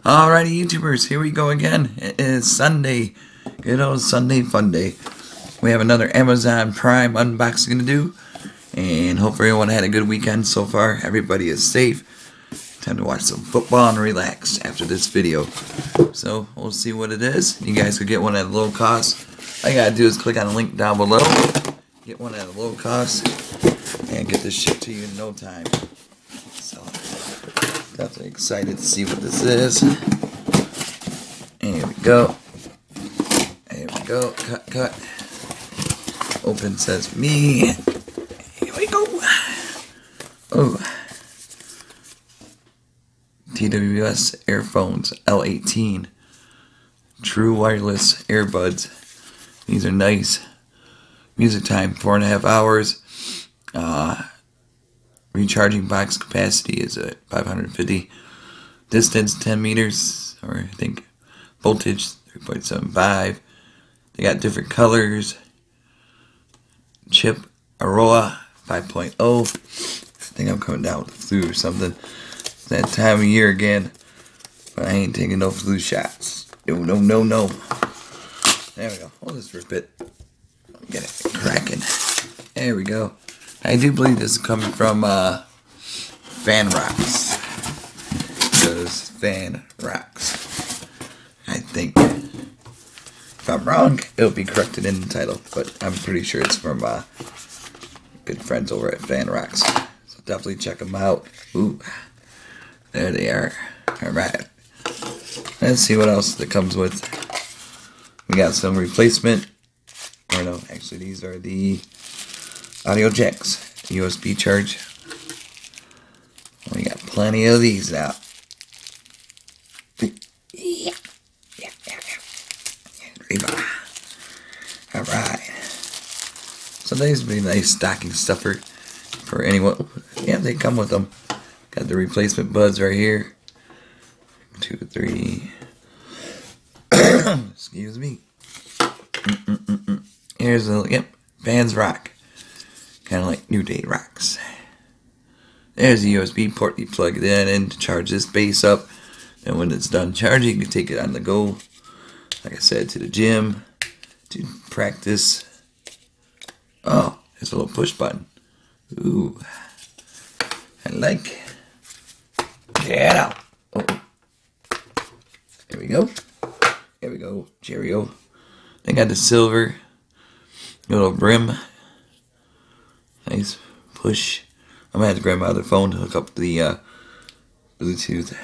Alrighty, YouTubers, here we go again. It is Sunday. Good old Sunday fun day. We have another Amazon Prime unboxing to do. And hope everyone had a good weekend so far. Everybody is safe. Time to watch some football and relax after this video. So, we'll see what it is. You guys could get one at a low cost. All you gotta do is click on the link down below. Get one at a low cost. And get this shipped to you in no time. So, definitely excited to see what this is. Here we go. Here we go. Cut. Open sesame. Here we go. Oh. TWS Earphones L18. True wireless earbuds. These are nice. Music time 4.5 hours. Recharging box capacity is at 550. Distance 10 meters, or I think voltage 3.75. They got different colors. Chip Aroa 5.0. I think I'm coming down with the flu or something. It's that time of year again. But I ain't taking no flu shots. No. There we go. I'll just rip it. Get it cracking. There we go. I do believe this is coming from fanrocks. Those fanrocks. I think. If I'm wrong, it'll be corrected in the title. But I'm pretty sure it's from good friends over at fanrocks. So definitely check them out. Ooh. There they are. Alright. Let's see what else that comes with. We got some replacement. Or no, actually these are the audio jacks, USB charge. We got plenty of these now. Alright. So these would be a nice stocking stuffer for anyone. Yeah, they come with them. Got the replacement buds right here. 2, 3. Excuse me. Here's a, yep, Fans Rock. Kind of like New Day rocks. There's a USB port you plug it in to charge this base up. And when it's done charging, you can take it on the go. Like I said, to the gym, to practice. Oh, there's a little push button. Ooh. I like. Get out. Oh. There we go. There we go. Cheerio. They got the silver little brim. Nice push. I'm gonna have to grab my other phone to hook up the Bluetooth.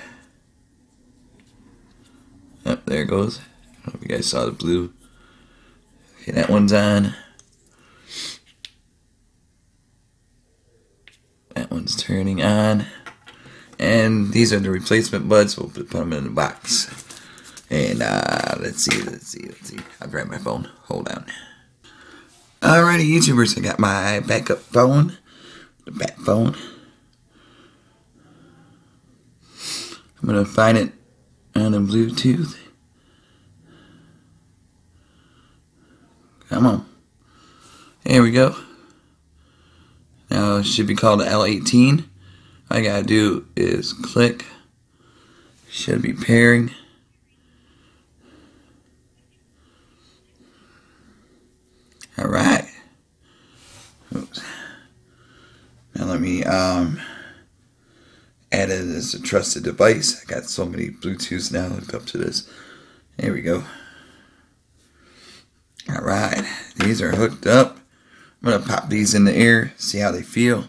Yep, there it goes. I don't know if you guys saw the blue. Okay, that one's on. That one's turning on. And these are the replacement buds. We'll put them in the box. And let's see. I'll grab my phone. Hold on. Alrighty, YouTubers, I got my backup phone. The back phone. I'm gonna find it on the Bluetooth. Come on. Here we go. Now it should be called the L18. All I gotta do is click. Should be pairing. Alright. Oops. Now let me add it as a trusted device. I got so many Bluetooths now hooked up to this. There we go. Alright. These are hooked up. I'm going to pop these in the air, see how they feel.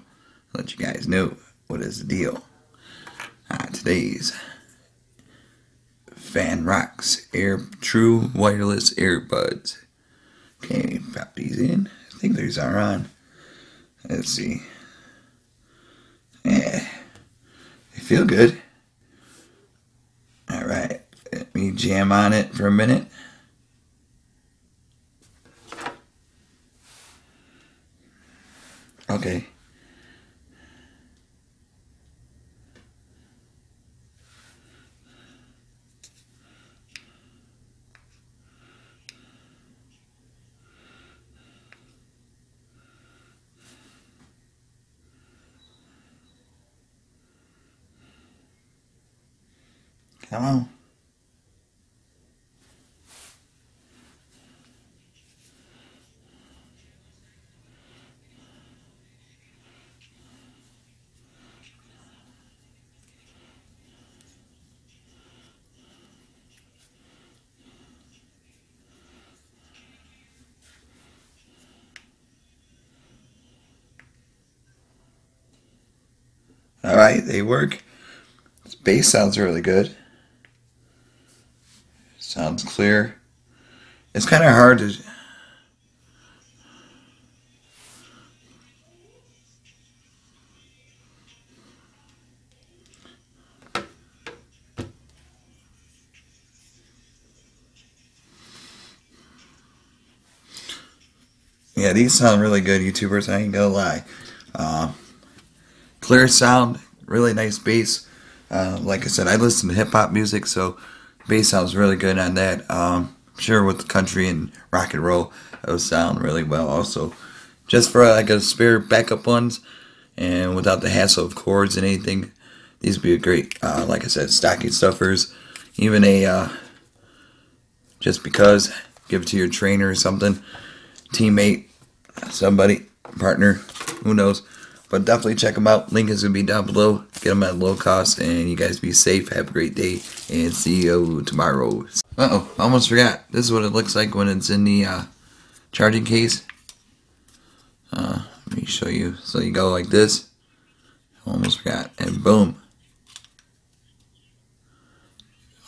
Let you guys know what is the deal. Today's fanrocks True Wireless Earbuds. Okay, pop these in. I think these are on. Let's see. Yeah, they feel good. Alright, let me jam on it for a minute. Okay. Come on. Alright, they work. This bass sounds really good. Sounds clear. It's kind of hard to... Yeah, these sound really good, YouTubers, I ain't gonna lie. Clear sound, really nice bass. Like I said, I listen to hip-hop music, so bass sounds really good on that. Sure, with country and rock and roll, those sound really well also. Just for like a spare backup ones, and without the hassle of chords and anything, these would be a great, like I said, stocking stuffers. Even a, just because, give it to your trainer or something, teammate, somebody, partner, who knows. But definitely check them out. Link is going to be down below. Get them at low cost. And you guys be safe. Have a great day. And see you tomorrow. Uh-oh. Almost forgot. This is what it looks like when it's in the charging case. Let me show you. So you go like this. Almost forgot. And boom.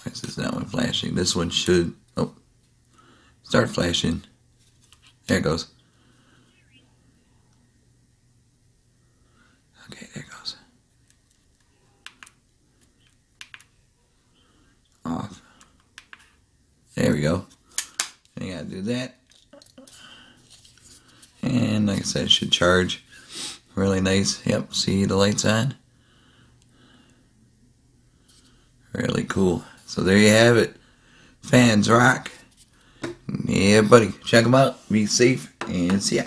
Why is this that one flashing? This one should... Oh. Start flashing. There it goes. Okay, there it goes. Off. There we go. And you gotta do that. And like I said, it should charge really nice. Yep, see the lights on? Really cool. So there you have it. Fans rock. Yeah, buddy. Check them out. Be safe and see ya.